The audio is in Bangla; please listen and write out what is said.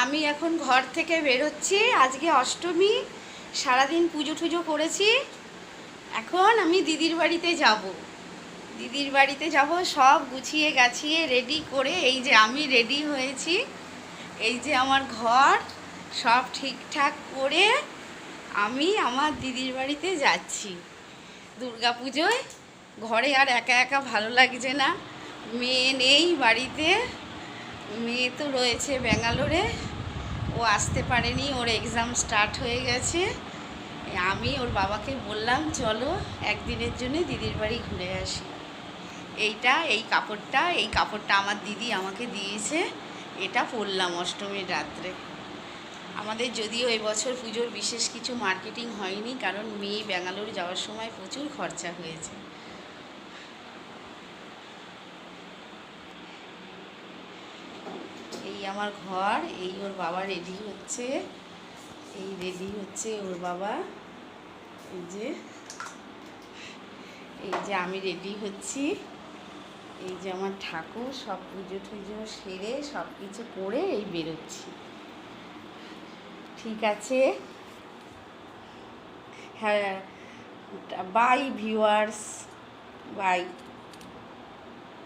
আমি এখন ঘর থেকে বেরোচ্ছি। আজকে অষ্টমী, সারাদিন পুজো টুজো করেছি। এখন আমি দিদির বাড়িতে যাব। দিদির বাড়িতে যাব, সব গুছিয়ে গাছিয়ে রেডি করে। এই যে আমি রেডি হয়েছি, এই যে আমার ঘর সব ঠিকঠাক করে আমি আমার দিদির বাড়িতে যাচ্ছি দুর্গাপুজোয়। ঘরে আর একা একা ভালো লাগছে না, মেয়ে নেই বাড়িতে। মেয়ে তো রয়েছে ব্যাঙ্গালোরে, ও আসতে পারেনি, ওর এক্সাম স্টার্ট হয়ে গেছে। আমি ওর বাবাকে বললাম চলো একদিনের জন্য দিদির বাড়ি ঘুরে আসি। এই কাপড়টা আমার দিদি আমাকে দিয়েছে, এটা পরলাম অষ্টমীর রাত্রে। আমাদের যদিও এবছর পুজোর বিশেষ কিছু মার্কেটিং হয়নি, কারণ মেয়ে ব্যাঙ্গালোর যাওয়ার সময় প্রচুর খরচা হয়েছে। এই আমার ঘর, এই ওর বাবা রেডি হচ্ছে, এই রেডি হচ্ছে ওর বাবা। এই যে আমি রেডি হচ্ছি, এই যে আমার ঠাকুর সব পুজো টুজো সেরে সব কিছু করে এই বেরোচ্ছি। ঠিক আছে, হ্যাঁ, বাই ভিউয়ার্স, বাই।